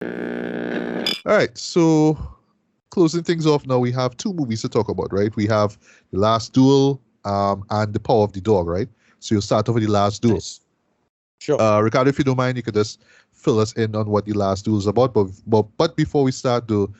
All right, so closing things off now, we have two movies to talk about, right? We have The Last Duel and The Power of the Dog, right? So you'll start off with The Last Duel. Nice. Sure. Ricardo, if you don't mind, you could just fill us in on what The Last Duel is about. But before we start, though,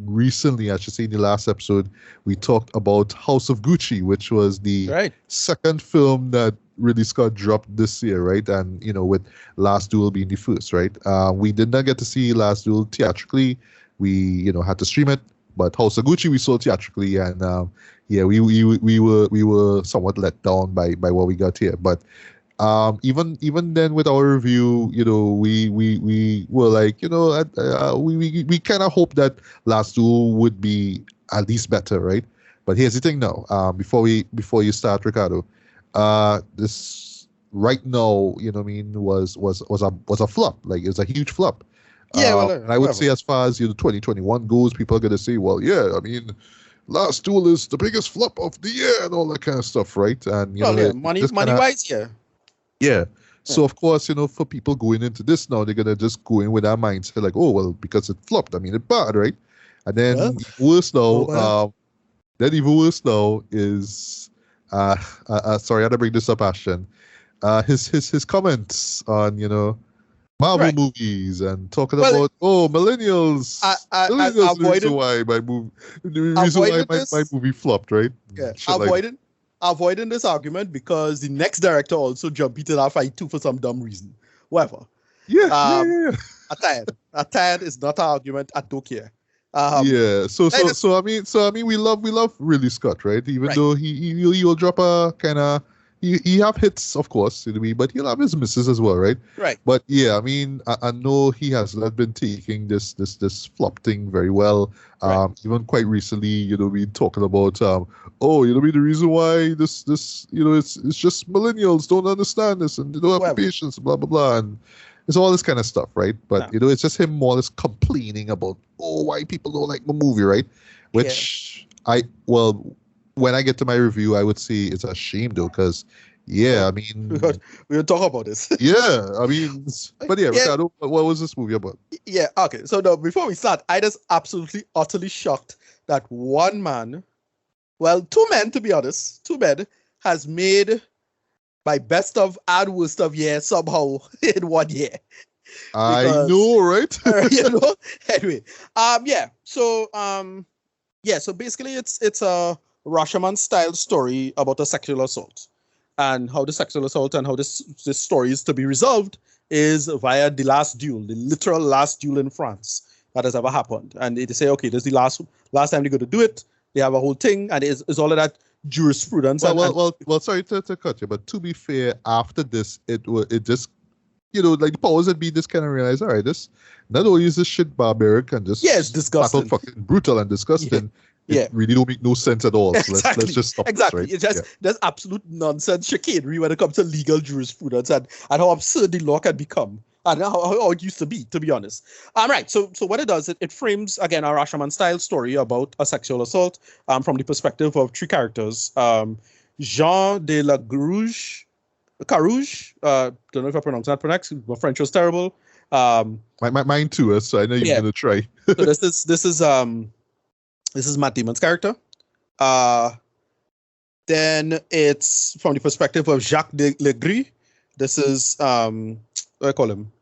recently, I should say in the last episode, we talked about House of Gucci, which was the second film that Ridley Scott dropped this year, right? And, with Last Duel being the first, right? We did not get to see Last Duel theatrically. We, had to stream it. But House of Gucci we saw theatrically, and we were somewhat let down by what we got here. But even then with our review, we were like, we kind of hope that Last Duel would be at least better, right? But here's the thing now. Before you start, Ricardo, this right now, was a flop. Like, it was a huge flop. Yeah, and I would say as far as 2021 goes, people are gonna say, well, yeah, I mean, Last Duel is the biggest flop of the year and all that kind of stuff, right? And money wise, yeah. Yeah. So of course, for people going into this now, they're gonna just go in with that mindset like, oh well, because it flopped, I mean it's bad, right? And then even worse now is sorry, I had to bring this up, Ashton. His comments on Marvel movies and talking about millennials. Millennials the reason why my movie flopped, right? Yeah, avoiding this argument because the next director also jumped into that fight too for some dumb reason. Whatever. Yeah. A tired is not an argument. I don't care. So I mean, we love Ridley Scott, right? Even though he'll drop a kind of. He have hits, of course, but he'll have his misses as well, right? Right. But yeah, I mean, I know he has not been taking this flop thing very well. Even quite recently, we talking about the reason why this it's just millennials don't understand this and they don't have patience, blah blah blah, and it's all this kind of stuff, right? But it's just him more or less complaining about why people don't like the movie, right? Which when I get to my review, I would say it's a shame though, because I mean, we'll talk about this. Yeah, I mean, but Ricardo, what was this movie about? Yeah, okay. So now, before we start, I just absolutely utterly shocked that one man, two men to be honest, has made my best of and worst of year somehow in 1 year. I know, right? Anyway, so basically it's a Rashomon style story about a sexual assault, and how the sexual assault and how this story is to be resolved is via the last duel, the literal last duel in France that has ever happened. And they say, okay, this is the last time they're going to do it. They have a whole thing, and it's all of that jurisprudence. Well, sorry to cut you, but to be fair, after this, it just like the powers that be just kind of realize, all right, this not only is this shit barbaric and just it's disgusting, fucking brutal and disgusting. It really don't make no sense at all. So let's just stop this, right? It's just there's absolute nonsense chicanery when it comes to legal jurisprudence and how absurd the law can become and how it used to be honest. Right. So what it does, it frames again a Rashomon style story about a sexual assault from the perspective of three characters. Jean de la Carouge. Don't know if I pronounced that correct. My French was terrible. Mine too. So I know you're gonna try. So this is Matt Damon's character. Then it's from the perspective of Jacques Legris. This is what do I call him?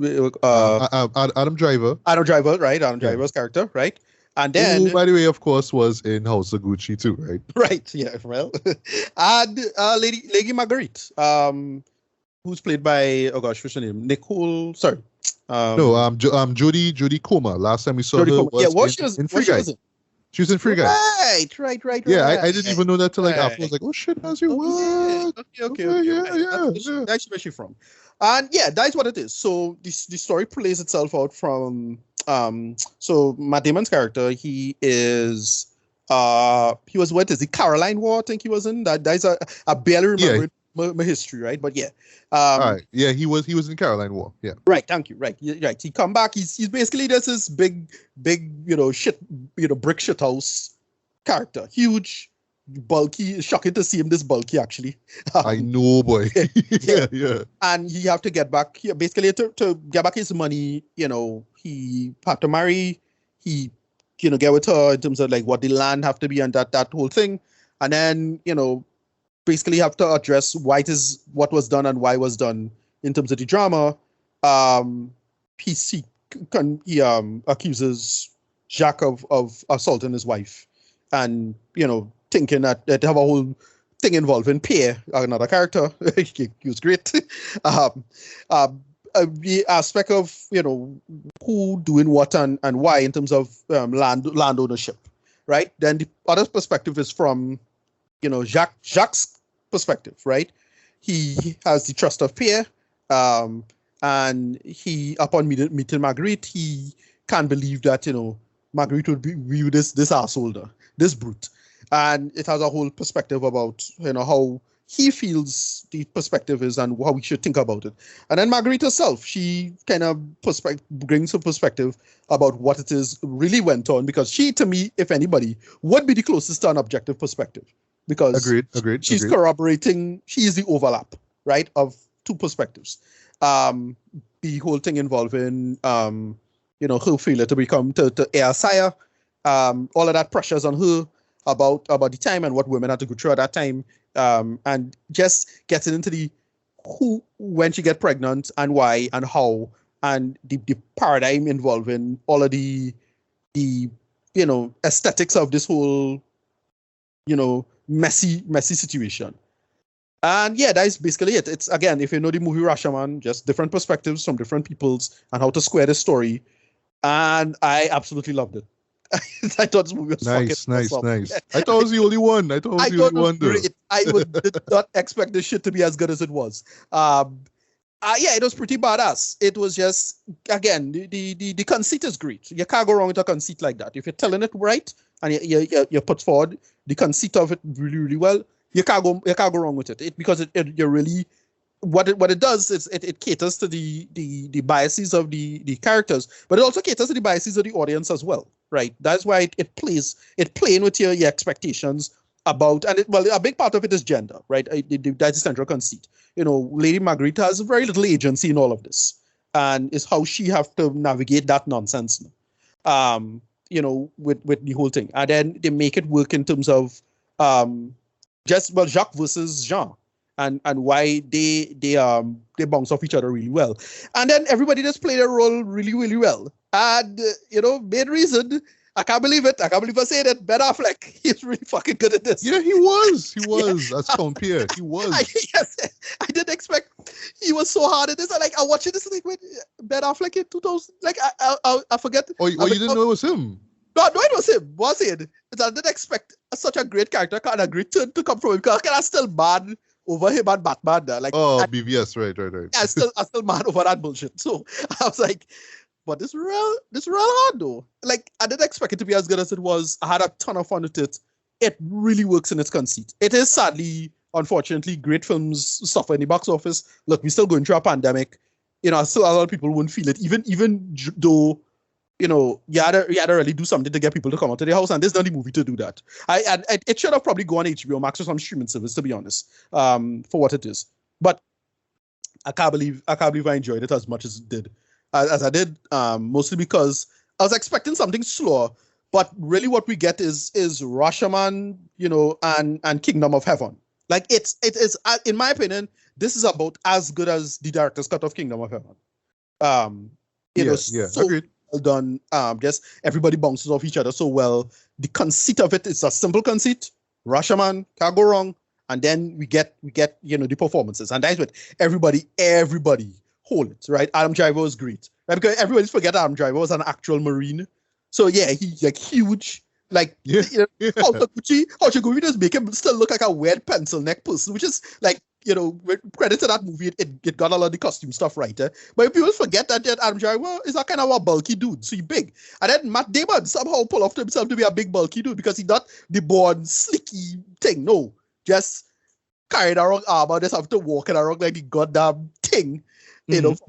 Adam Driver. Adam Driver, right? Adam Driver's character, right? And then, who, by the way, of course, was in House of Gucci too, right? Right. Yeah. Well, and Lady Marguerite, who's played by what's her name? Nicole. Sorry. Jodie Comer. Last time we saw her was in Free Guy. She was in Free Guy. Right. Yeah, I didn't even know that till after. I was like, oh shit, how's your what? Okay. Yeah. That's where she's from. And that's what it is. So the story plays itself out from so Matt Damon's character, he was Caroline War, I think he was in. That's I barely remember my history, right? But all right. Yeah, he was in Caroline War. Yeah. Right, thank you. Right. Right. He come back, he's basically just this big, brick shit house character. Huge, bulky. Shocking to see him this bulky, actually. I know, boy. Yeah. And he have to get back. Basically, to get back his money, he had to marry. He, get with her in terms of like what the land have to be and that whole thing. And then, basically have to address what was done and why was done in terms of the drama. He accuses Jacques of assaulting his wife, and thinking that they have a whole thing involving Pierre, another character. He was great. The aspect of who doing what and why in terms of land ownership, right? Then the other perspective is from Jacques' perspective, right? He has the trust of Pierre, and he, upon meeting Marguerite, he can't believe that Marguerite would be this assholder, this brute, and it has a whole perspective about how he feels the perspective is and how we should think about it. And then Marguerite herself, she kind of brings a perspective about what it is really went on, because she, to me, if anybody, would be the closest to an objective perspective, because agreed. Corroborating, she is the overlap, right, of two perspectives. The whole thing involving her failure to become to heir sire, all of that pressures on her about the time and what women had to go through at that time, and just getting into the who, when she get pregnant and why and how, and the paradigm involving all of the aesthetics of this whole messy situation. And yeah, that is basically it. It's, again, if you know the movie Rashomon, just different perspectives from different peoples and how to square the story. And I absolutely loved it. I thought this movie was nice. awesome. I thought I was the only one. I thought it was great. I did not expect this shit to be as good as it was. Yeah, it was pretty badass. It was just, again, the conceit is great. You can't go wrong with a conceit like that. If you're telling it right and you put forward the conceit of it really, really well, you can't go wrong with it. Because you're really, what it does is it caters to the biases of the characters, but it also caters to the biases of the audience as well, right? That's why it playing with your expectations about, and a big part of it is gender, right? That's the central conceit. Lady Marguerite has very little agency in all of this, and it's how she have to navigate that nonsense, with the whole thing, and then they make it work in terms of Jacques versus Jean, and why they bounce off each other really well, and then everybody just played their role really, really well, and main reason, I can't believe it. I can't believe I say that. Ben Affleck, he's really fucking good at this. Yeah, he was as Campion. He was. I didn't expect. He was so hard at this. I watching this like, wait, Ben Affleck in 2000. Like I forget. Oh, you didn't know it was him? No, it was him. Was it? I didn't expect such a great character and a great turn to come from him, because I still mad over him and Batman there. BVS, right. I still mad over that bullshit. So I was like, but this real hard though. Like, I didn't expect it to be as good as it was. I had a ton of fun with it. It really works in its conceit. It is sadly, unfortunately, great films suffer in the box office. Look, we're still going through a pandemic. Still a lot of people won't feel it, even though you had to really do something to get people to come out to their house, and this is not the movie to do that. It should have probably gone on HBO Max or some streaming service, to be honest, for what it is. But I can't believe I enjoyed it as much as it did. As I did, mostly because I was expecting something slower, but really what we get is Rashomon, and Kingdom of Heaven. Like, it is, in my opinion, this is about as good as the director's cut of Kingdom of Heaven. So agreed. Well done. Just everybody bounces off each other so well. The conceit of it is a simple conceit. Rashomon, can't go wrong. And then we get the performances, and that's what everybody hold it, right? Adam Driver was great, right? Because everybody's forget Adam Driver was an actual Marine. So yeah, he's like huge. Like, how Gucci just make him still look like a weird pencil neck person, which is like, with credit to that movie, it got a lot of the costume stuff right. But people forget that Adam Driver is a kind of a bulky dude, so he's big. And then Matt Damon somehow pull off to himself to be a big bulky dude, because he's not the born slicky thing. No, just carried around armor, just have to walk around like the goddamn thing. And it's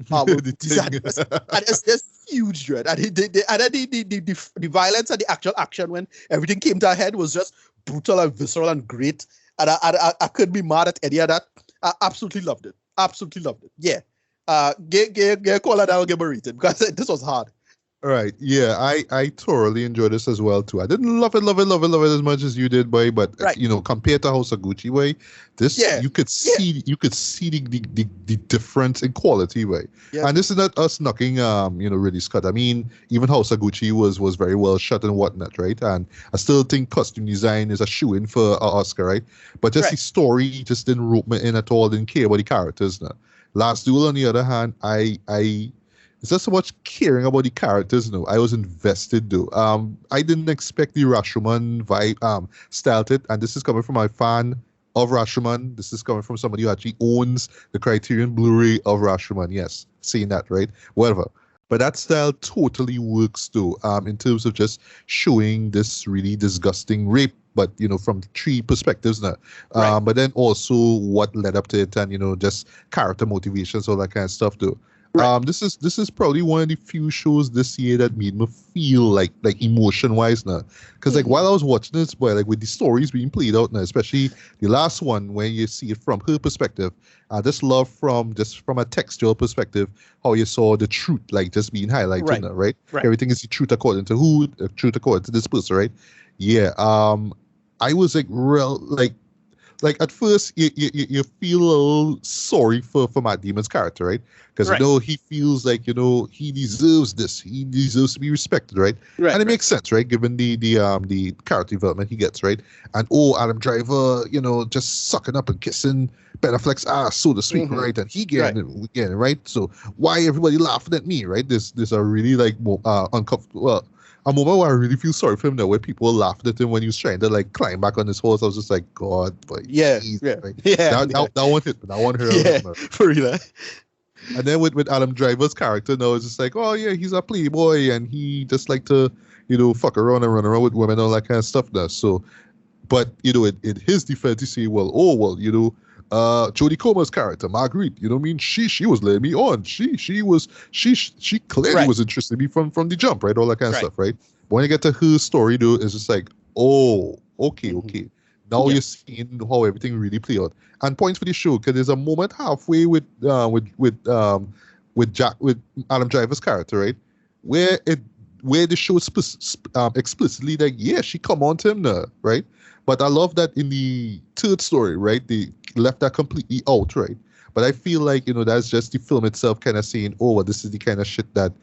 just huge dread. And the violence and the actual action when everything came to a head was just brutal and visceral and great. And I couldn't be mad at any of that. I absolutely loved it. Absolutely loved it. Yeah. Get a call and I'll give a rating because this was hard. All right. Yeah, I thoroughly enjoyed this as well too. I didn't love it as much as you did, boy. But Right. compared to House of Gucci, way, this you could see the difference in quality, way. Yeah. And this is not us knocking Ridley Scott. I mean, even House of Gucci was very well shot and whatnot, right? And I still think costume design is a shoe-in for an Oscar, right? But just the story just didn't rope me in at all. Didn't care about the characters. Now. Last Duel, on the other hand, it's not so much caring about the characters, no. I was invested though. I didn't expect the Rashomon vibe, style to it, and this is coming from a fan of Rashomon. This is coming from somebody who actually owns the Criterion Blu-ray of Rashomon. Yes, seeing that, right? Whatever. But that style totally works though, in terms of just showing this really disgusting rape, but from three perspectives now. Right. But then also what led up to it, and just character motivations, all that kind of stuff though. Right. This is probably one of the few shows this year that made me feel like emotion wise now, because while I was watching this, boy, with the stories being played out now, especially the last one where you see it from her perspective, I just love from a textual perspective how you saw the truth just being highlighted now, right? Everything is the truth according to who, the truth according to this person, right? Yeah. I was at first you feel a little sorry for Matt Damon's character, right? Because he feels like he deserves this, he deserves to be respected, right? And it makes sense, right? Given the character development he gets, right? And Adam Driver, just sucking up and kissing Ben Affleck's ass, so to speak, right? And he getting it, right? So why everybody laughing at me, right? This are really uncomfortable. Well, a moment where I really feel sorry for him now, where people laughed at him when he was trying to climb back on his horse. I was just like, God, but that one hit me. That one hurt. Yeah, for real. And then with Adam Driver's character now, it's just like, oh yeah, he's a playboy and he just like to, fuck around and run around with women and all that kind of stuff now. So, but in his defense, he say, Jodie Comer's character, Marguerite, she was letting me on. She clearly was interested in me from the jump, right? All that kind of stuff, right? But when you get to her story, though, it's just like, oh, okay. Now you're seeing how everything really played out. And points for the show, because there's a moment halfway with Adam Driver's character, right, where the show explicitly she come on to him now, right? But I love that in the third story, right, they left that completely out, right? But I feel like, that's just the film itself kind of saying, oh, well, this is the kind of shit that,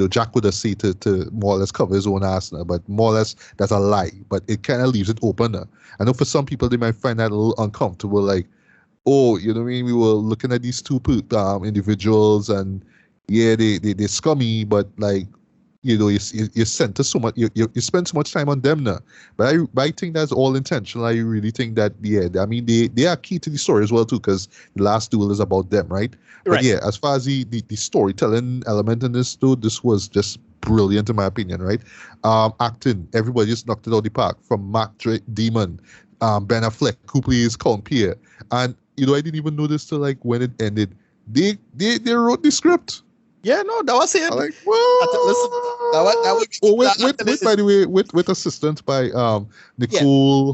Jack would have said to more or less cover his own ass now, but more or less that's a lie. But it kind of leaves it open now. I know for some people, they might find that a little uncomfortable, like, oh, you know what I mean? We were looking at these two individuals and, yeah, they're scummy, but, you center so much, you spend so much time on them now. But I think that's all intentional. I really think that, they are key to the story as well, too, because the Last Duel is about them, right? But yeah, as far as the storytelling element in this, though, this was just brilliant in my opinion, right? Acting, everybody just knocked it out of the park, from Matt Damon, Ben Affleck, who plays Count Pierre. And, I didn't even notice till, when it ended, they wrote the script. Yeah, no, that was it. Like, listen, by the way, with assistance by Nicole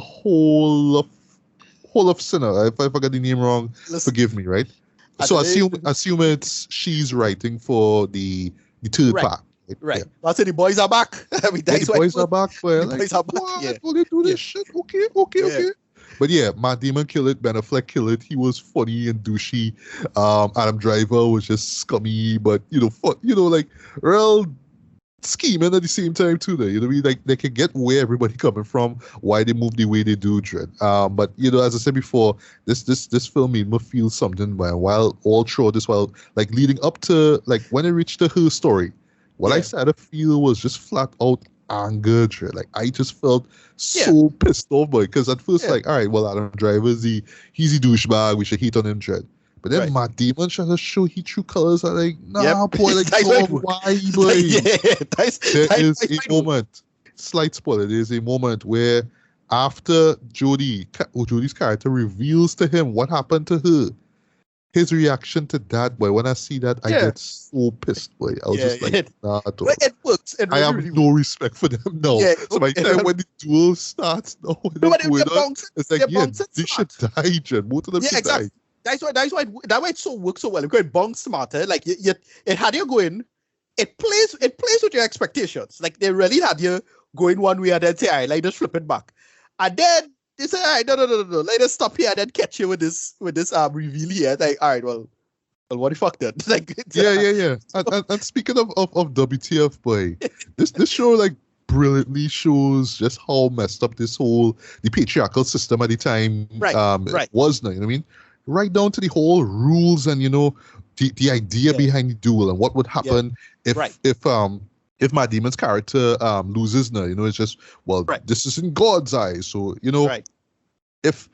Holofcener. If I forgot the name wrong, forgive me, right? So assume it's she's writing for the third part. Right. Yeah. I said the boys are back. The boys are back. The boys are back. What? Yeah. They do this shit. Okay. But yeah, Matt Damon killed it. Ben Affleck killed it. He was funny and douchey. Adam Driver was just scummy, but real scheming at the same time too. There, they can get where everybody coming from, why they move the way they do, Dread. But as I said before, this film made me feel something. While all through this, leading up to when it reached to her story, what I started to feel was just flat out anger, Dread. I just felt so pissed off, boy. Because at first, all right, well, Adam Driver he's a douchebag. We should hate on him, Dread. But then Matt Damon trying to show he true colors. I'm like, nah, boy, why, boy? There is a moment. Slight spoiler. There's a moment where after Jodie's character reveals to him what happened to her, his reaction to that, boy, when I see that, I Yeah, get so pissed, boy. I was yeah, just like, nah, well, dog. it works. It I really, have really no works. respect for them now. Yeah, So by the time when the duel starts, no, when no, they're but going on, it's like, they're yeah, bouncing they should smart. die, Jen. Both of them Yeah, should die. exactly. That's why it so works so well. Because it bonks smarter. Like it had you going. It plays with your expectations. Like they really had you going one way and then say, all right, like just flip it back. And then they say, all right, no. Let us stop here and then catch you with this reveal here. Like, all right, well what the fuck then? Like Yeah. And speaking of WTF, boy, this show like brilliantly shows just how messed up the patriarchal system at the time right. was now, you know what I mean? Right down to the whole rules and the idea Yeah. behind the duel and what would happen if Right. if Matt Damon's character loses now, it's just this is in God's eyes. So, Right. if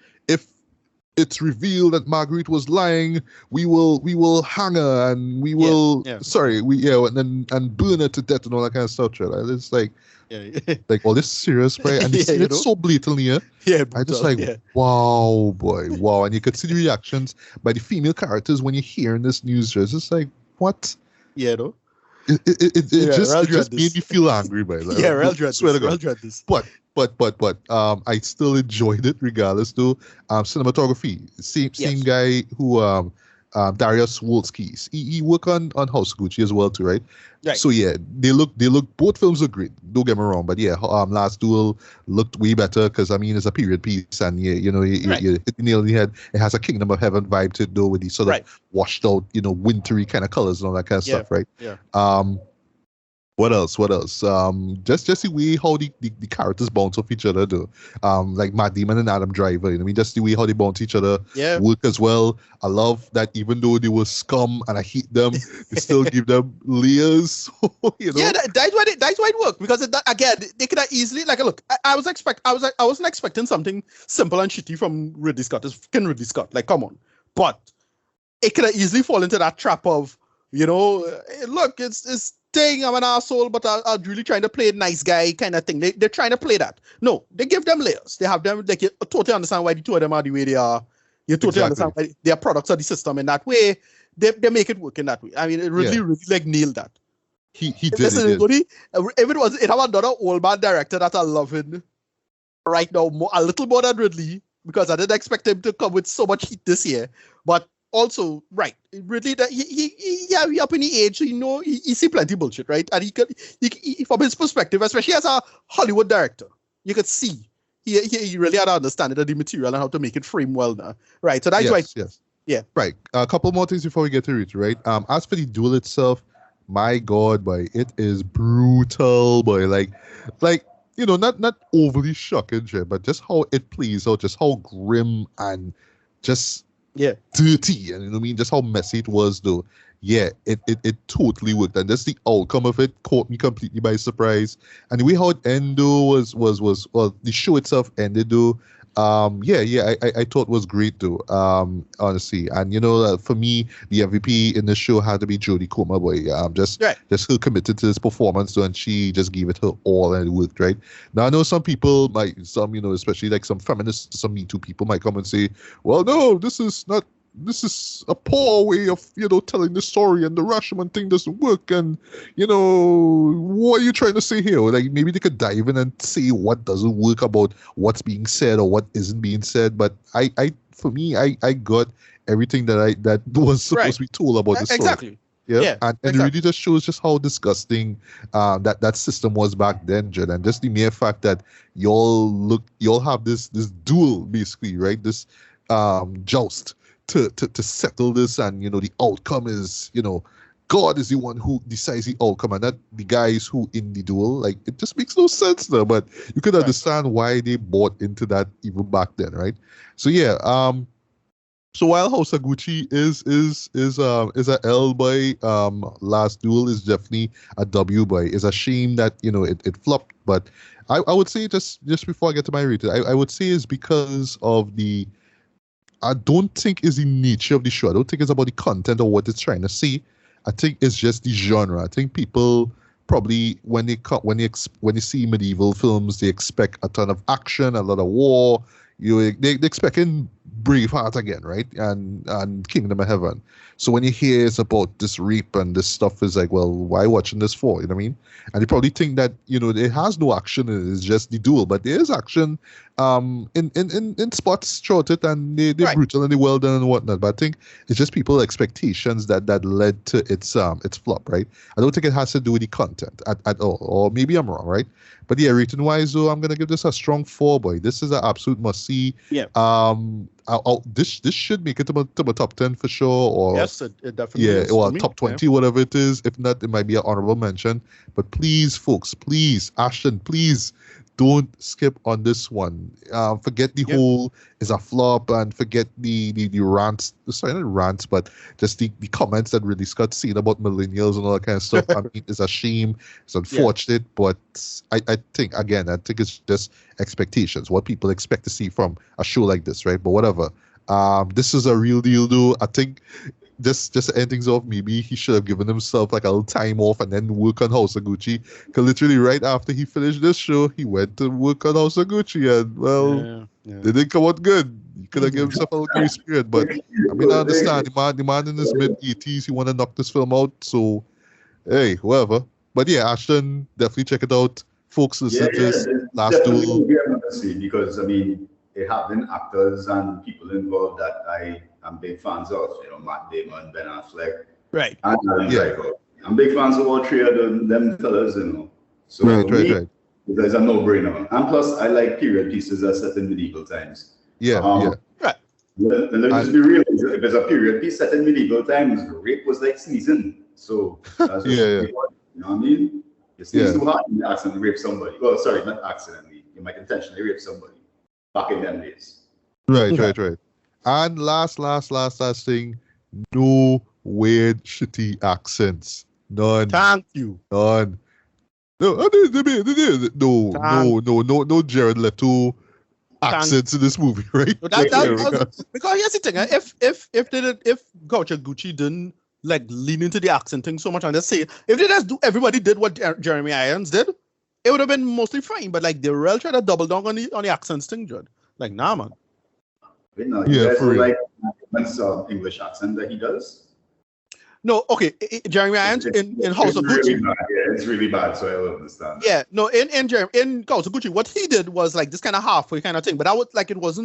it's revealed that Marguerite was lying, we will hang her and we will and burn her to death and all that kind of stuff. Right? It's like like all this serious, right? And it's so blatantly, I just like wow, boy, wow. And you could see the reactions by the female characters when you're hearing this news. It's just like what? Yeah, no. It just made me feel angry, by like, swear to God. But I still enjoyed it regardless though. Cinematography, same guy who Darius Wolski. He worked on House of Gucci as well too, right? Right. So yeah, they look both films look great. Don't get me wrong, but yeah, Last Duel looked way better because I mean it's a period piece and you hit the nail on the head. It has a Kingdom of Heaven vibe to it though with these sort of washed out, wintry kind of colors and all that kind of stuff, right? Yeah. What else? Just the way how the characters bounce off each other, though. Like Matt Damon and Adam Driver. Just the way how they bounce each other work as well. I love that even though they were scum and I hate them, they still give them layers. Yeah, that's why it worked because again they could have easily look. I wasn't expecting something simple and shitty from Ridley Scott. It's fucking Ridley Scott. Like, come on, but it could have easily fall into that trap of look, it's thing, I'm an asshole, but I'm really trying to play a nice guy kind of thing. They're trying to play that. No, they give them layers. They have them, like, you totally understand why the two of them are the way they are. You totally understand why they are products of the system in that way. They make it work in that way. I mean, it really like nailed that. He did. If it have another old man director that I love in right now, a little more than Ridley, because I didn't expect him to come with so much heat this year. But also, right, Ridley, he up in the age, so he see plenty bullshit, right? And he from his perspective, especially as a Hollywood director, you could see he really had an understanding of the material and how to make it frame well now, right? So that's why. Yes. Yeah. Right. A couple more things before we get to it, right? As for the duel itself, my God, boy, it is brutal, boy. Like, not overly shocking, but just how it plays out, just how grim and just dirty, and just how messy it was, though. Yeah, it totally worked, and that's the outcome of it caught me completely by surprise. And the way how it ended was the show itself ended though. I thought was great though. Honestly, and for me, the MVP in the show had to be Jodie Comer, boy. Just so committed to this performance, though, and she just gave it her all, and it worked, right? Now I know some people especially like some feminists, some Me Too people might come and say, well, no, this is a poor way of telling the story, and the Rashomon thing doesn't work, and what are you trying to say here? Like, maybe they could dive in and say what doesn't work about what's being said or what isn't being said. But I got everything that was supposed to be told about the story. Exactly. And it really just shows just how disgusting that system was back then, Jen. And just the mere fact that y'all have this duel, basically, right? This joust to settle this, and the outcome is God is the one who decides the outcome, and not the guys who in the duel. Like, it just makes no sense there, but you could understand why they bought into that even back then, right? So yeah, so while House of Gucci is a L by, Last Duel is definitely a W by. It's a shame that it flopped, but I would say just before I get to my rating, I would say it's because of I don't think it's the nature of the show. I don't think it's about the content or what it's trying to say. I think it's just the genre. I think people probably when they see medieval films, they expect a ton of action, a lot of war. They expecting Braveheart again, right? And Kingdom of Heaven. So when you hear it's about this rape and this stuff, is like, well, why watching this for? You know what I mean? And you probably think that it has no action, it's just the duel, but there is action in spots throughout it, and they're Right. brutal and they're well done and whatnot. But I think it's just people's expectations that led to its flop, right? I don't think it has to do with the content at all, or maybe I'm wrong, right? But yeah, rating wise, though, I'm gonna give this a strong 4, boy. This is an absolute must see. Yeah. This should make it to my top 10 for sure, or Yes, it definitely yeah, is or for me. top 20, whatever it is. If not, it might be an honorable mention. But please, folks, please, Ashton, please don't skip on this one. Forget the whole is a flop, and forget the rants. Sorry, not rants, but just the comments that Ridley Scott saying about millennials and all that kind of stuff. I mean, it's a shame. It's unfortunate, but I think it's just expectations, what people expect to see from a show like this, right? But whatever. This is a real deal, though. I think just to end things off, maybe he should have given himself like a little time off and then work on House of Gucci. Because literally right after he finished this show, he went to work on House of Gucci, and well, it didn't come out good. He could have given himself a little grace period, but I mean, I understand the man in his mid-80s, he want to knock this film out. So hey, whoever. But yeah, Ashton, definitely check it out, folks. Listen to this Last Duel. Because I mean, it have been actors and people involved that I am big fans of. Matt Damon, Ben Affleck, right? And Alan Driver. I'm big fans of all three of them fellas, So right. There's a no-brainer. And plus, I like period pieces that set in medieval times. Right. And let's just be real. If there's a period piece set in medieval times, rape was like sneezing. So that's just you know what I mean? You sneeze too hard, you accidentally rape somebody. Well, sorry, not accidentally. You might intentionally rape somebody back in them days. Right. And last thing, no weird shitty accents. None. Thank you. None. No, Jared Leto accents in this movie, right? Because here's the thing, if Goucher Gucci didn't like lean into the accent thing so much and just say, if they just everybody did what Jeremy Irons did, it would have been mostly fine. But like they really try to double down on the accents thing, Judd. Like, nah, man. You guys for real. Like English accent that he does? No, okay. Jeremy Irons in House of Gucci. Really bad. Yeah, it's really bad, so I don't understand. Yeah, no, in House of Gucci, what he did was like this kind of halfway kind of thing. But that was like it was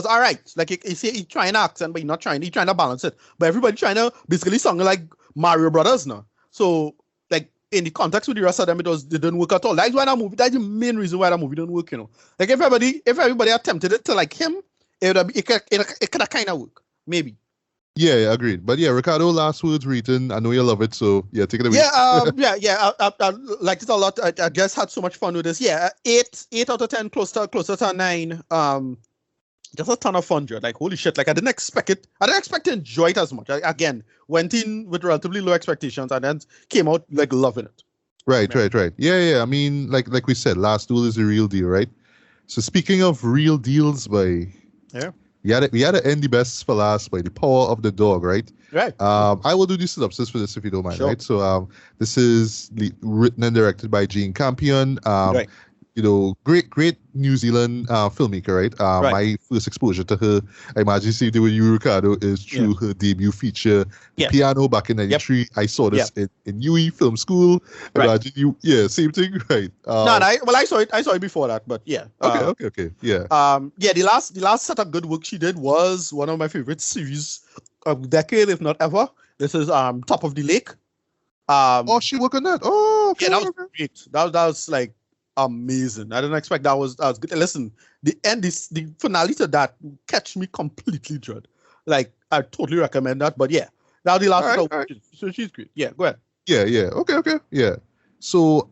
all right. Like he trying to accent, but he's trying to balance it. But everybody trying to basically sound like Mario Brothers now. So like in the context with the rest of them, it didn't work at all. That's why that movie. That's the main reason why that movie didn't work. Like if everybody attempted it to like him, it could have kind of work maybe. Yeah, agreed. But yeah, Ricardo, last words written. I know you love it, so yeah, take it away. Yeah, I liked it a lot. I just had so much fun with this. Yeah, 8 out of 10, closer to 9. Just a ton of fun, Joe. Like holy shit! Like I didn't expect it. I didn't expect to enjoy it as much. I, again, went in with relatively low expectations and then came out like loving it. Right. Yeah. I mean, like we said, Last Duel is a real deal, right? So speaking of real deals, we had to end the best for last by the power of the dog, right? Right. I will do the synopsis for this if you don't mind, right? So this is written and directed by Jane Campion. Right. Great New Zealand filmmaker, right? My first exposure to her, I imagine same thing with you, Ricardo, is through her debut feature, Piano, back in '93. Yep. I saw this in UE Film School. Right. Imagine same thing, right? I saw it before that, but yeah. Okay. Yeah. The last set of good work she did was one of my favorite series of decade, if not ever. This is Top of the Lake. She worked on that. Oh, okay, that was great. That was like amazing. I didn't expect that was good. Listen, the finale to that catch me completely, Judd. Like I totally recommend that. But yeah, now the last so she's great. Yeah, go ahead. Yeah. Okay. Yeah. So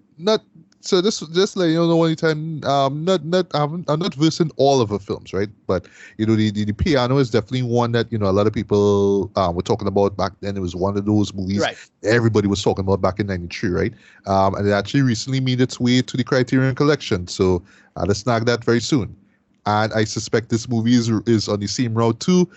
this just like anytime I'm not versed in all of her films, right? But the Piano is definitely one that a lot of people were talking about back then. It was one of those movies everybody was talking about back in '93, right? And it actually recently made its way to the Criterion Collection, so I'll snag that very soon. And I suspect this movie is on the same route too.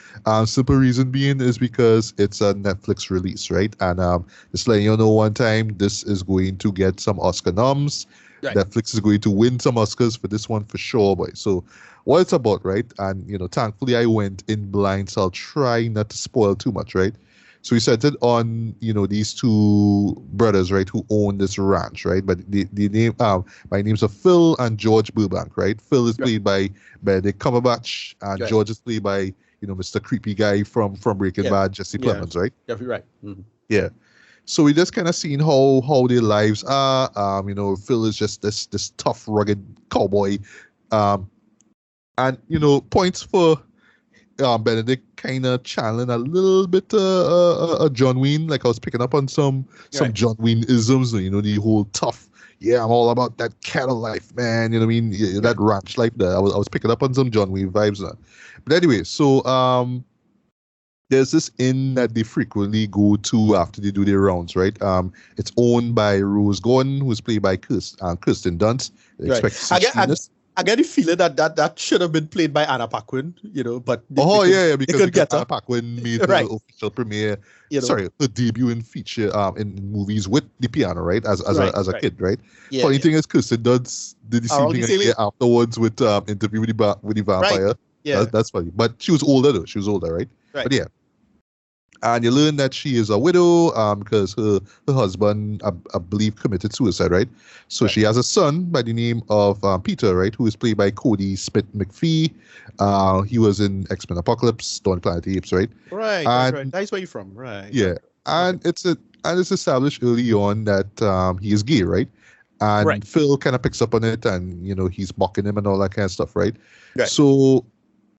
Simple reason being is because it's a Netflix release, right? And just letting you know one time, this is going to get some Oscar noms. Right. Netflix is going to win some Oscars for this one for sure, boy. So what it's about, right? And, thankfully I went in blind, so I'll try not to spoil too much, right? So we centered on, these two brothers, right, who own this ranch, right? But the name, by names of Phil and George Burbank, right? Phil is played by Benedict Cumberbatch, and George is played by, Mr. Creepy Guy from Breaking Bad, Jesse Plemons, right? Yeah, you're right. Mm-hmm. Yeah. So we just kind of seen how their lives are. Phil is just this tough, rugged cowboy. And, points for Benedict kind of channeling a little bit John Wayne. Like I was picking up on some John Wayne isms, the whole tough, I'm all about that cattle life, man. You know what I mean? Yeah, that ranch life there. I was picking up on some John Wayne vibes there. But anyway, so there's this inn that they frequently go to after they do their rounds, right? It's owned by Rose Gordon, who's played by Kirsten Dunst. I get the feeling that should have been played by Anna Paquin, but because Anna Paquin made her official premiere. Her debut in feature in movies with the piano, right? As a kid, right? Yeah, Funny thing is, Kirsten Dunst did the same thing a year afterwards with Interview with the Vampire. Right. Yeah, that's funny. But she was older though. She was older, right? But yeah. And you learn that she is a widow because her husband, I believe, committed suicide, right? So she has a son by the name of Peter, right, who is played by Cody Smit-McPhee. He was in X-Men Apocalypse, Dawn of the Planet of the Apes, right? Right, right. That's where you're from, right? Yeah, and it's established early on that he is gay, right? And Phil kind of picks up on it, and he's mocking him and all that kind of stuff, right? So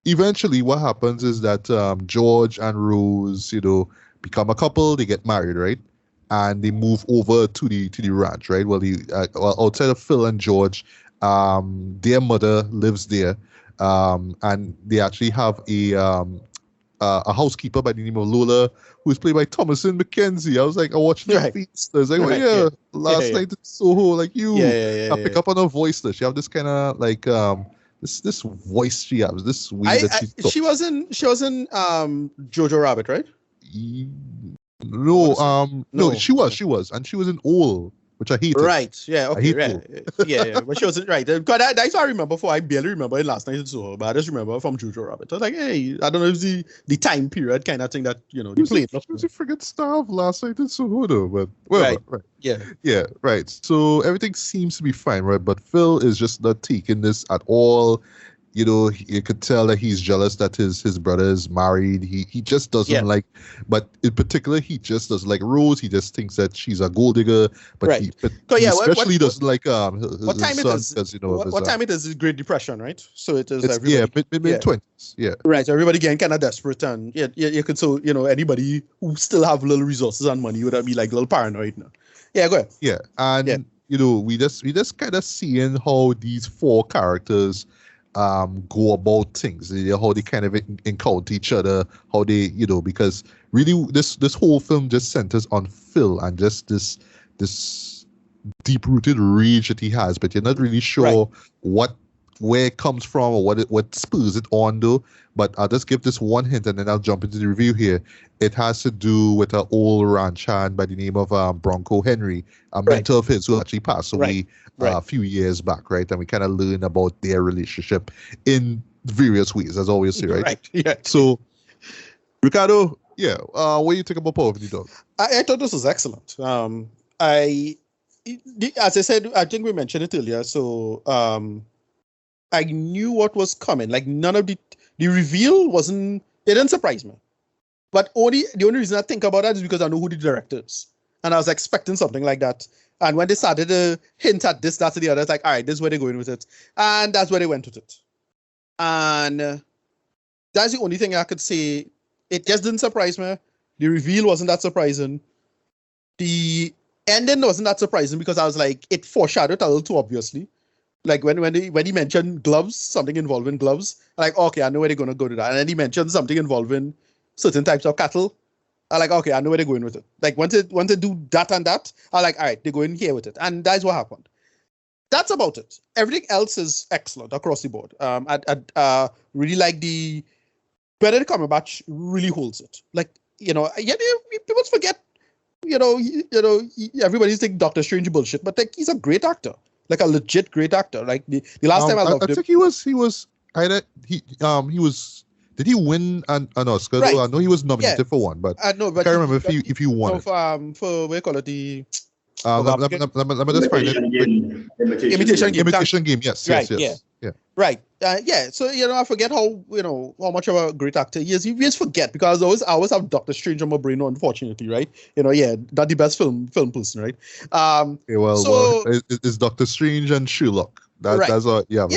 eventually what happens is that George and Rose, become a couple. They get married, right? And they move over to the ranch, right? Well, outside of Phil and George, their mother lives there, and they actually have a housekeeper by the name of Lola, who's played by Thomasin McKenzie. I was like, I watched her face. I was like, last night in Soho, like you. I pick up on her voice. There, she have this kind of like this voice she has, this way that she was in Jojo Rabbit, right? No, she was, and she was in All, which I hated. Right, yeah, okay, yeah, but she wasn't right. Because that's what I remember. I barely remember it last night in Soho, but I just remember from Jojo Rabbit. I was like, hey, I don't know if it's the time period kind of thing that they played. It was a friggin' star of Last Night in Soho, though, but whatever. Right. Yeah, right. So everything seems to be fine, right? But Phil is just not taking this at all. You could tell that he's jealous that his brother is married. He just doesn't like, but in particular, he just doesn't like Rose. He just thinks that she's a gold digger. But he especially doesn't like what time it is? What time it is? Is Great Depression, right? So it's mid-20s. Yeah. Right. So everybody getting kind of desperate, and you could anybody who still have little resources and money would be like a little paranoid now. Yeah, go ahead. Yeah, and we just kind of seeing how these four characters go about things, how they kind of encounter each other, how they, because really this whole film just centers on Phil and just this deep-rooted rage that he has, but you're not really sure where it comes from or what spurs it on, though. But I'll just give this one hint and then I'll jump into the review here. It has to do with an old ranch hand by the name of Bronco Henry, a mentor of his who actually passed away a few years back, right? And we kind of learn about their relationship in various ways, as always say, right? Yeah. So, Ricardo, what do you think about Power of the Dog? I thought this was excellent. As I said, I think we mentioned it earlier, so I knew what was coming. Like none of the reveal it didn't surprise me. But the only reason I think about that is because I know who the director is. And I was expecting something like that. And when they started to hint at this, that, and the other, it's like, all right, this is where they're going with it. And that's where they went with it. And that's the only thing I could say. It just didn't surprise me. The reveal wasn't that surprising. The ending wasn't that surprising because I was like, it foreshadowed a little too obviously. Like when he mentioned gloves, something involving gloves, I'm like, okay, I know where they're going to go to that. And then he mentioned something involving certain types of cattle. I'm like, okay, I know where they're going with it. Like once they do that and that, I'm like, all right, they're going here with it. And that's what happened. that's about it. Everything else is excellent across the board. I really like the Benedict Cumberbatch really holds it. Like, people forget, everybody's thinking Doctor Strange bullshit, but like he's a great actor, like a legit great actor. Like the last time I loved him. I think he was did he win an Oscar? Right. I know he was nominated for one, but I can't remember if he won it. For what do you call it? The let me just find it. Imitation Game. Yes. Right. Yes. Yeah. Right. So I forget how much of a great actor he is. You just forget because I always have Doctor Strange on my brain, unfortunately, right? Not the best film person, right? It's Doctor Strange and Sherlock. That's all. Yeah.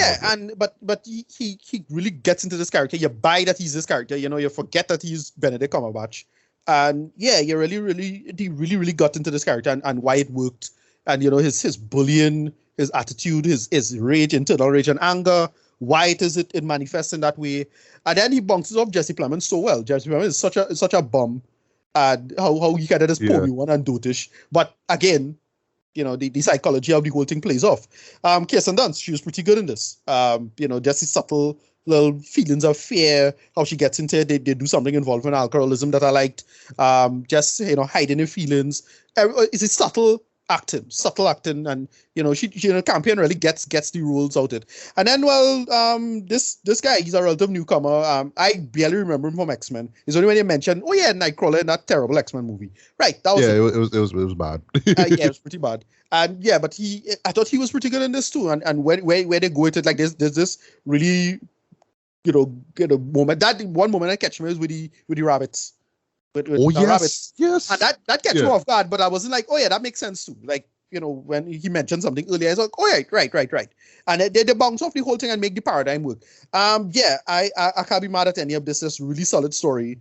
But he really gets into this character. You buy that he's this character. You forget that he's Benedict Cumberbatch. And he really got into this character and why it worked. And his bullying, his attitude, his rage, internal rage and anger. Why it manifests in that way. And then he bounces off Jesse Plemons so well. Jesse Plemons is such a bum. And how he kind of just pony one and dotish. But again, the psychology of the whole thing plays off. Kirsten Dunst, she was pretty good in this. Just the subtle little feelings of fear, how she gets into it. They do something involving alcoholism that I liked. Just hiding her feelings. It's a subtle acting, and she Campion really gets the rules out of it. And then this guy, he's a relative newcomer. I barely remember him from X-Men. It's only when you mentioned, Nightcrawler in that terrible X-Men movie, right? That was it was bad. It was pretty bad. And but I thought he was pretty good in this too. And where they go with it, like there's this really moment. That one moment I catch me is with the rabbits. With rabbits. Yes. And that gets me off guard, but I wasn't like, that makes sense too. Like, when he mentioned something earlier, I was like, right. And they bounce off the whole thing and make the paradigm work. I can't be mad at any of this. It's really solid story.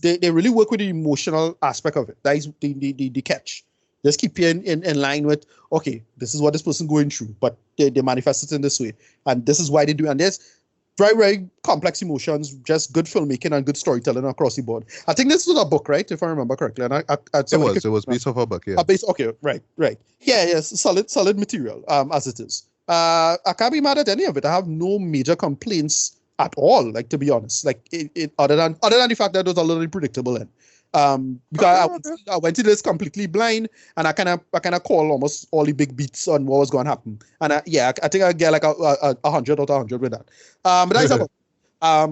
They really work with the emotional aspect of it. That is the catch. Just keep you in line with, okay, this is what this person going through, but they manifest it in this way. And this is why they do. And there's very, very complex emotions, just good filmmaking and good storytelling across the board. I think this was a book, right? If I remember correctly. And it was based off a book, yeah. Okay, right. Yeah, yes, solid material, as it is. I can't be mad at any of it. I have no major complaints at all, like, to be honest. Like, it other than the fact that it was a little predictable end. Because I went to this completely blind, and I kind of call almost all the big beats on what was going to happen. And I think I get like a 100 out of 100 with that. But that's about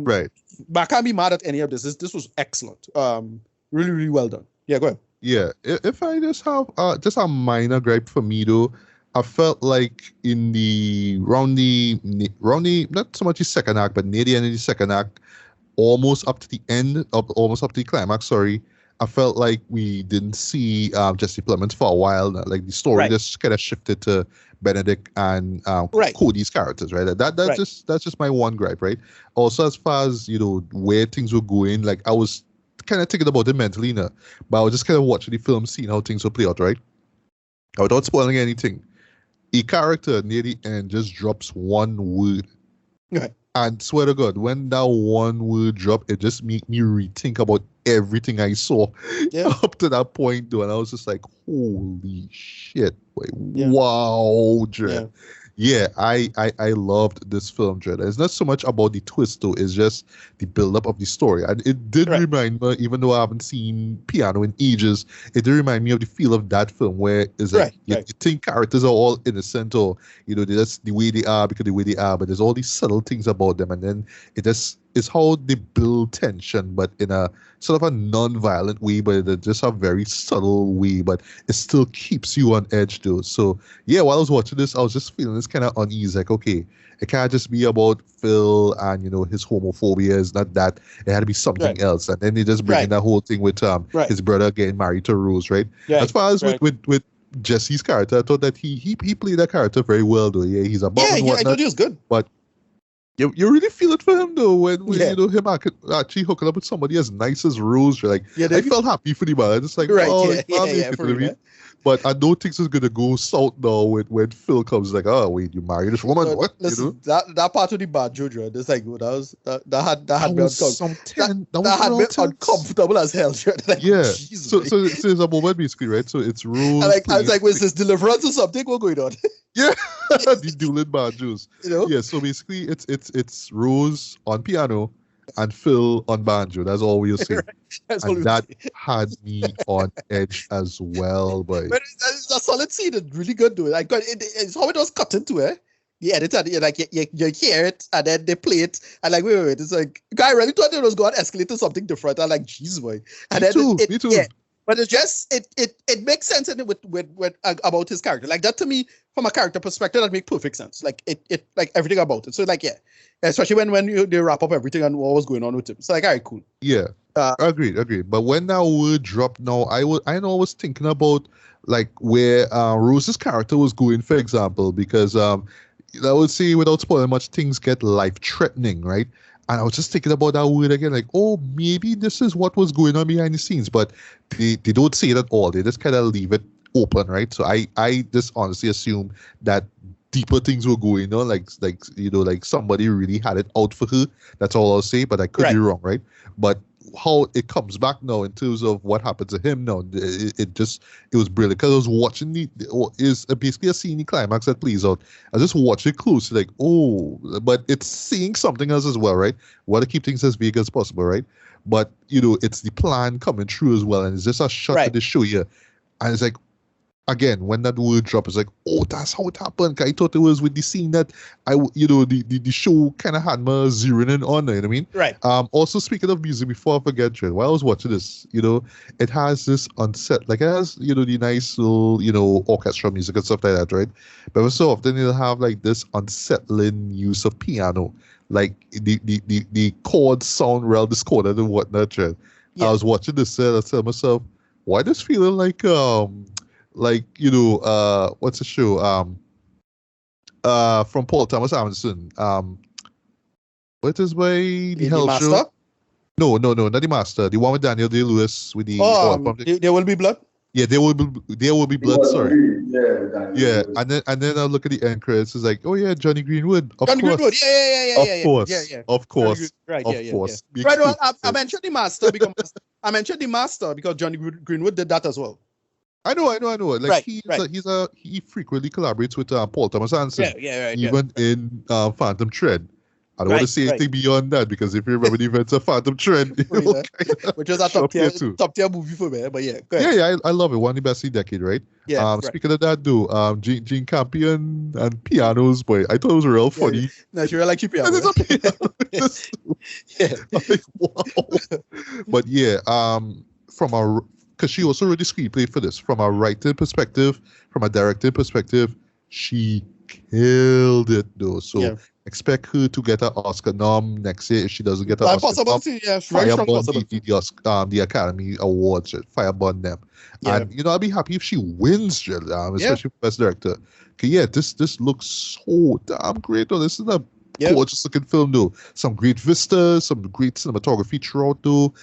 right. But I can't be mad at any of this. This was excellent. Really, really well done. Yeah, go ahead. Yeah, if I just have just a minor gripe for me though, I felt like in the not so much the second act, but near the end of the second act, almost up to the climax, sorry, I felt like we didn't see Jesse Plemons for a while. Like the story just kind of shifted to Benedict and Cody's characters, right? That's just my one gripe, right? Also, as far as where things were going, like I was kind of thinking about it mentally, but I was just kind of watching the film, seeing how things would play out, right? Without spoiling anything, a character near the end just drops one word. Okay. And swear to God, when that one word dropped, it just made me rethink about everything I saw up to that point, though. And I was just like, holy shit. Wait, wow, Dread. Yeah, I loved this film, Dread. It's not so much about the twist, though. It's just the build-up of the story. And it did remind me, even though I haven't seen Piano in ages, it did remind me of the feel of that film, where it's like you think characters are all innocent, or they're just the way they are because the way they are, but there's all these subtle things about them, and then it's how they build tension, but in a sort of a non-violent way, but in just a very subtle way, but it still keeps you on edge, though. So yeah, while I was watching this, I was just feeling this kind of unease, like, okay, it can't just be about Phil and his homophobia. It's not that. It had to be something else. And then they just bring in that whole thing with his brother getting married to Rose, right? As far as with Jesse's character, I thought that he played that character very well, though. Yeah, he's a bum and whatnot, I thought he was good, but you really feel it for him though when him actually hooking up with somebody as nice as Rose. You're like, I felt happy for the man. It's like, but I know things is gonna go south now when Phil comes, like, oh wait, you married this woman? What? Listen, that part of the bad Jojo, it's like that had me uncomfortable as hell. Like, Jesus, so it's a moment basically, right? So it's Rose. I was like, was this deliverance or something? What's going on? Yeah. the dueling banjos. You know? Yeah, so basically it's Rose on piano and Phil on banjo. That's all we'll see. That's all And we'll that see. had me on edge as well, boy. But it's a solid scene. It's really good, dude. Like, it's how it was cut into it. The editor, like you hear it, and then they play it, and like wait. It's like, guy, I really thought it was going to escalate to something different. I'm like, jeez, boy. And Me then too. Me too. Yeah, but it's just it makes sense in it with about his character. Like that to me, from a character perspective, that makes perfect sense. Like it like everything about it. So like especially when they wrap up everything and what was going on with him. So like, all right, cool. Yeah. Agreed. But when that word dropped now, I was thinking about like where Rose's character was going, for example, because I would say without spoiling much, things get life-threatening, right? And I was just thinking about that word again, like, oh, maybe this is what was going on behind the scenes, but they don't say it at all. They just kind of leave it open, right? So I just honestly assume that deeper things were going on, like somebody really had it out for her. That's all I'll say, but I could be wrong, right? But how it comes back now in terms of what happened to him now, it was brilliant, because I was watching is basically a scene climax that plays out. I just watched it closely, like, oh, but it's seeing something else as well, right? Want to keep things as vague as possible, right? But it's the plan coming through as well, and it's just a shot that they show you, and it's like, again, when that word dropped, it's like, oh, that's how it happened. I thought it was with the scene that the show kind of had me zeroing in on. You know what I mean? Right. Also, speaking of music, before I forget, Trent, while I was watching this, it has this unset, like it has, the nice little, orchestra music and stuff like that, right? But every so often it'll have like this unsettling use of piano, like the chords sound real discordant and whatnot, Trent. Yeah. I was watching this, I tell myself, why does feeling like what's the show? From Paul Thomas Anderson. What is the hell Master? show? No, not the Master. The one with Daniel Day-Lewis with the There Will Be Blood? Yeah, there will be blood. Sorry. Yeah. And then I look at the end credits. It's like, oh yeah, Johnny Greenwood. Johnny Greenwood. Yeah. Of course. Right. Well, I mentioned the Master because Johnny Greenwood did that as well. I know. Like he frequently collaborates with Paul Thomas Anderson. Even in Phantom Thread. I don't want to say anything beyond that, because if you remember the events of Phantom Thread, which was a top tier movie for me. But yeah, go ahead. Yeah, I love it. One of the best in the decade, right? Yeah. Speaking of that, though, Gene Campion and pianos, boy, I thought it was real funny. Yeah. No, she really likes your piano. Yeah. I'm like, wow. But yeah, because she also wrote the screenplay for this. From a writing perspective, from a directing perspective, she killed it, though. So expect her to get an Oscar nom next year if she doesn't get an Oscar nom. The Academy Awards, fireburn them. Yeah. And, I'll be happy if she wins, especially for Best Director. Okay, this looks so damn great, though. This is a gorgeous looking film, though. Some great vistas, some great cinematography throughout, though.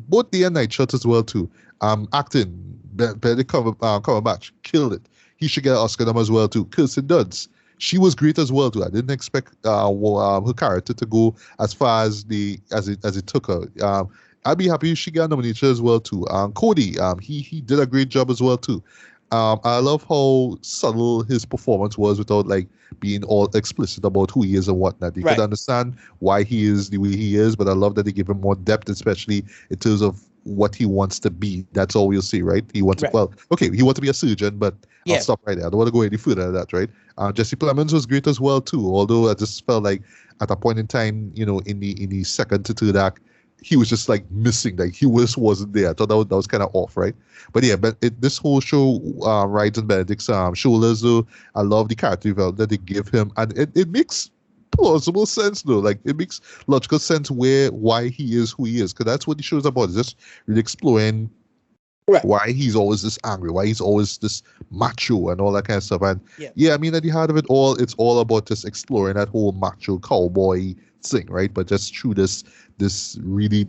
Both day and night shots as well, too. Acting, Benedict Cumberbatch killed it. He should get an Oscar nom as well, too. Kirsten Dunst, she was great as well, too. I didn't expect her character to go as far as it took her. I'd be happy if she got nominated as well, too. Cody, he did a great job as well, too. I love how subtle his performance was without like being all explicit about who he is and whatnot. You could understand why he is the way he is, but I love that they give him more depth, especially in terms of what he wants to be. That's all we'll see, right? He wants he wants to be a surgeon, but I'll stop right there. I don't want to go any further than that, right? Jesse Plemons was great as well too, although I just felt like at a point in time, in the second to third act, he was just like missing, like he wasn't there. I thought that was kind of off, right? But yeah, this whole show rides on Benedict's shoulders, though. I love the character development that they give him, and it makes plausible sense, though. Like it makes logical sense why he is who he is, because that's what the show's about. It's just really exploring why he's always this angry, why he's always this macho and all that kind of stuff. And I mean, at the heart of it all, it's all about just exploring that whole macho cowboy thing, right? But just through this really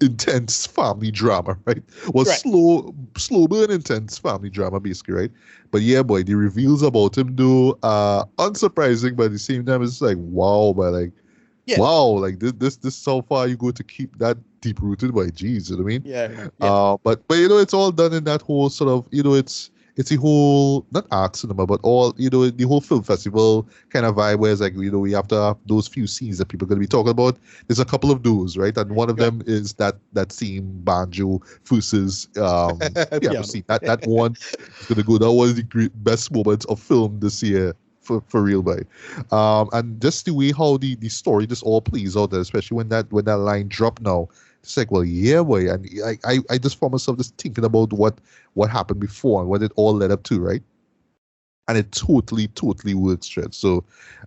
intense family drama, right? Well, slow burn intense family drama, basically, right? But yeah, boy, the reveals about him, though, unsurprising, but at the same time, it's like, wow, but like, wow, like this is how far you go to keep that deep rooted, by geez, you know what I mean? Yeah. But it's all done in that whole sort of, it's the whole, not art cinema, but all, the whole film festival kind of vibe where it's like, we have to have those few scenes that people are going to be talking about. There's a couple of those, right? And one of them is that scene, Banjo versus, see, that one is going to go. That was the best moments of film this year. For real, boy. And just the way how the story just all plays out there, especially when that line dropped now. It's like, well, yeah, boy. And I just found myself just thinking about what happened before and what it all led up to, right? And it totally works, Stretch. So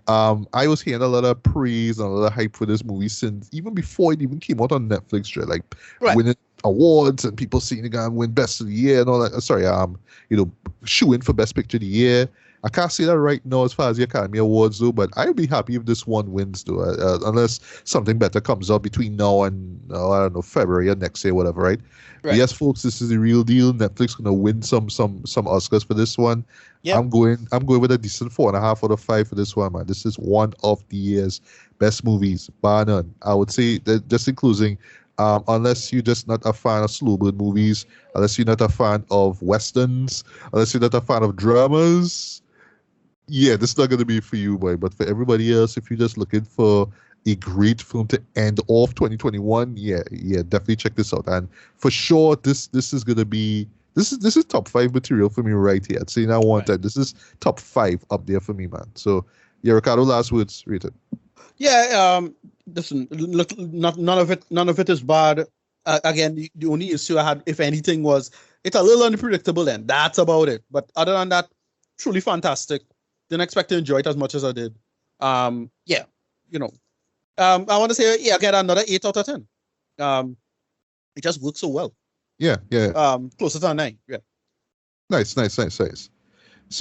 I was hearing a lot of praise and a lot of hype for this movie since even before it even came out on Netflix, Stretch. Like winning awards and people seeing the guy win Best of the Year and all that. Sorry, shooing for Best Picture of the Year. I can't say that right now as far as the Academy Awards, though, but I'd be happy if this one wins, though, unless something better comes out between now and, I don't know, February or next year, whatever, right? But yes, folks, this is the real deal. Netflix going to win some Oscars for this one. Yep. I'm going with a decent 4.5 out of 5 for this one, man. This is one of the year's best movies, bar none. I would say that just in closing, unless you're just not a fan of slow burn movies, unless you're not a fan of westerns, unless you're not a fan of dramas, yeah, this is not going to be for you, boy. But for everybody else, if you're just looking for a great film to end off 2021, yeah, definitely check this out. And for sure, this is going to be this is top 5 material for me right here. I'd say now one time, this is top 5 up there for me, man. So yeah, Ricardo, last words, read it. Yeah, listen, look, none of it is bad. Again, the only issue I had, if anything, was it's a little unpredictable, and that's about it. But other than that, truly fantastic. Didn't expect to enjoy it as much as I did. I want to say, I get another 8 out of 10. It just works so well. Yeah. Closer to a 9. Yeah. Nice. So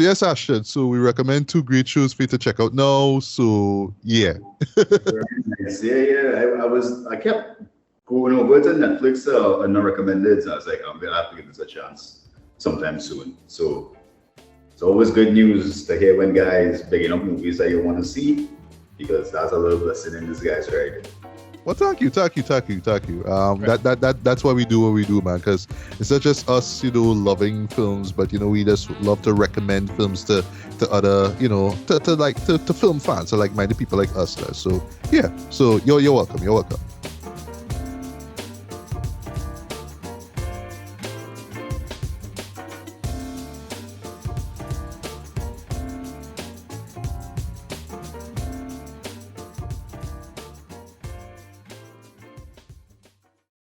yes, Ashton. So we recommend 2 great shows for you to check out now. So yeah. Very nice. Yeah. I kept going over to Netflix and not recommended. So I was like, I'm gonna have to give this a chance sometime soon. So it's always good news to hear when guys picking up movies that you want to see, because that's a little blessing in disguise, right? Well, thank you. That's why we do what we do, man. Because it's not just us, loving films, but we just love to recommend films to other, to film fans, to like-minded people like us. So yeah. So you're welcome.